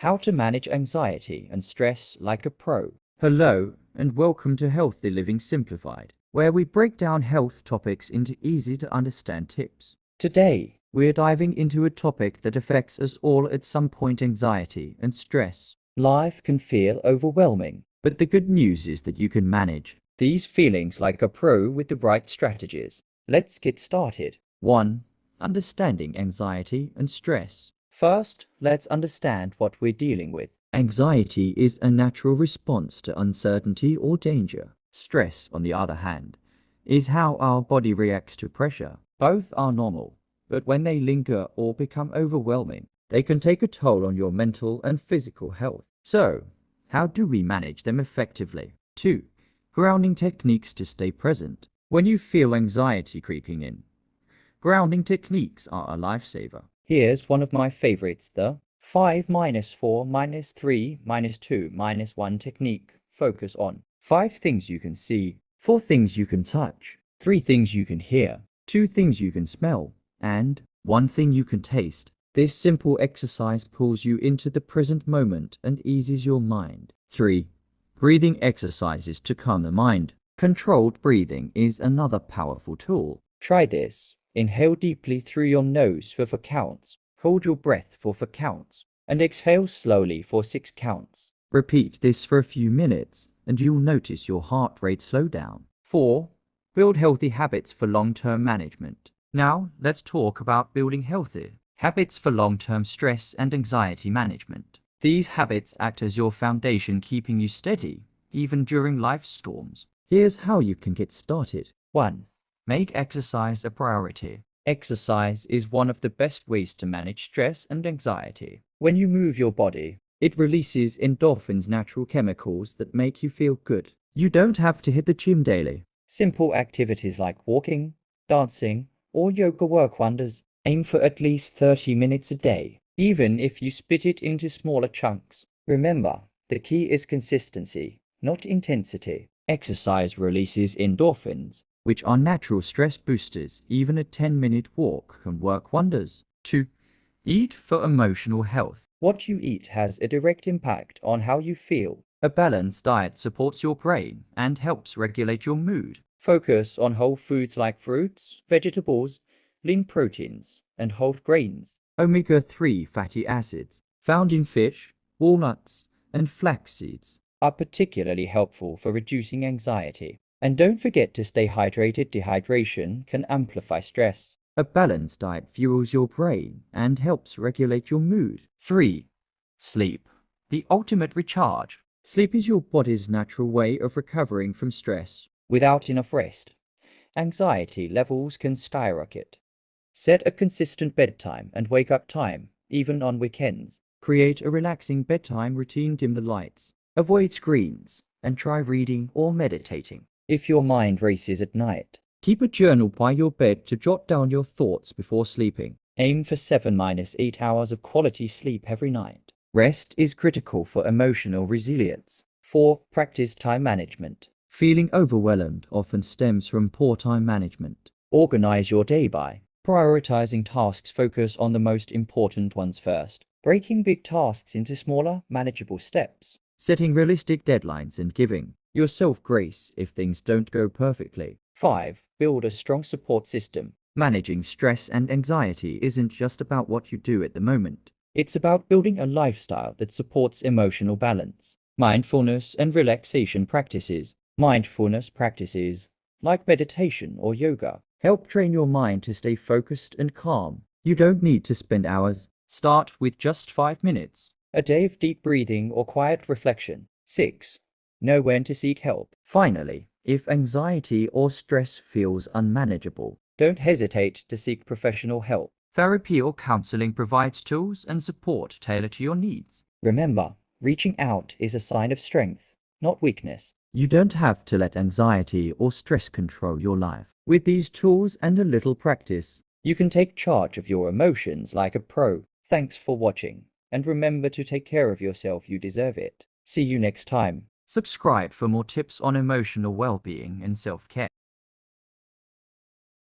How to manage anxiety and stress like a pro. Hello, and welcome to Healthy Living Simplified, where we break down health topics into easy to understand tips. Today, we're diving into a topic that affects us all at some point: anxiety and stress. Life can feel overwhelming, but the good news is that you can manage these feelings like a pro with the right strategies. Let's get started. 1. Understanding anxiety and stress. First, let's understand what we're dealing with. Anxiety is a natural response to uncertainty or danger. Stress, on the other hand, is how our body reacts to pressure. Both are normal, but when they linger or become overwhelming, they can take a toll on your mental and physical health. So, how do we manage them effectively? 2. Grounding techniques to stay present. When you feel anxiety creeping in, grounding techniques are a lifesaver. Here's one of my favorites, the 5 minus 4 minus 3 minus 2 minus 1 technique. Focus on 5 things you can see, 4 things you can touch, 3 things you can hear, 2 things you can smell, and 1 thing you can taste. This simple exercise pulls you into the present moment and eases your mind. 3. Breathing exercises to calm the mind. Controlled breathing is another powerful tool. Try this. Inhale deeply through your nose for 4 counts. Hold your breath for 4 counts. And exhale slowly for 6 counts. Repeat this for a few minutes, and you'll notice your heart rate slow down. 4. Build healthy habits for long-term management. Now, let's talk about building healthy habits for long-term stress and anxiety management. These habits act as your foundation, keeping you steady, even during life's storms. Here's how you can get started. 1. Make exercise a priority. Exercise is one of the best ways to manage stress and anxiety. When you move your body, it releases endorphins, natural chemicals that make you feel good. You don't have to hit the gym daily. Simple activities like walking, dancing, or yoga work wonders. Aim for at least 30 minutes a day, even if you split it into smaller chunks. Remember, the key is consistency, not intensity. Exercise releases endorphins, which are natural stress boosters. Even a 10-minute walk can work wonders. 2. Eat for emotional health. What you eat has a direct impact on how you feel. A balanced diet supports your brain and helps regulate your mood. Focus on whole foods like fruits, vegetables, lean proteins, and whole grains. Omega-3 fatty acids, found in fish, walnuts, and flax seeds, are particularly helpful for reducing anxiety. And don't forget to stay hydrated. Dehydration can amplify stress. A balanced diet fuels your brain and helps regulate your mood. 3. Sleep, the ultimate recharge. Sleep is your body's natural way of recovering from stress. Without enough rest, anxiety levels can skyrocket. Set a consistent bedtime and wake-up time, even on weekends. Create a relaxing bedtime routine. Dim the lights, avoid screens, and try reading or meditating. If your mind races at night, keep a journal by your bed to jot down your thoughts before sleeping. Aim for 7-8 hours of quality sleep every night. Rest is critical for emotional resilience. 4. Practice time management. Feeling overwhelmed often stems from poor time management. Organize your day by prioritizing tasks. Focus on the most important ones first. Breaking big tasks into smaller, manageable steps. Setting realistic deadlines and giving yourself grace if things don't go perfectly. 5. Build a strong support system. Managing stress and anxiety isn't just about what you do at the moment. It's about building a lifestyle that supports emotional balance. Mindfulness and relaxation practices. Mindfulness practices, like meditation or yoga, help train your mind to stay focused and calm. You don't need to spend hours. Start with just 5 minutes a day of deep breathing or quiet reflection. 6. Know when to seek help. Finally, if anxiety or stress feels unmanageable, don't hesitate to seek professional help. Therapy or counseling provides tools and support tailored to your needs. Remember, reaching out is a sign of strength, not weakness. You don't have to let anxiety or stress control your life. With these tools and a little practice, you can take charge of your emotions like a pro. Thanks for watching, and remember to take care of yourself. You deserve it. See you next time. Subscribe for more tips on emotional well-being and self-care.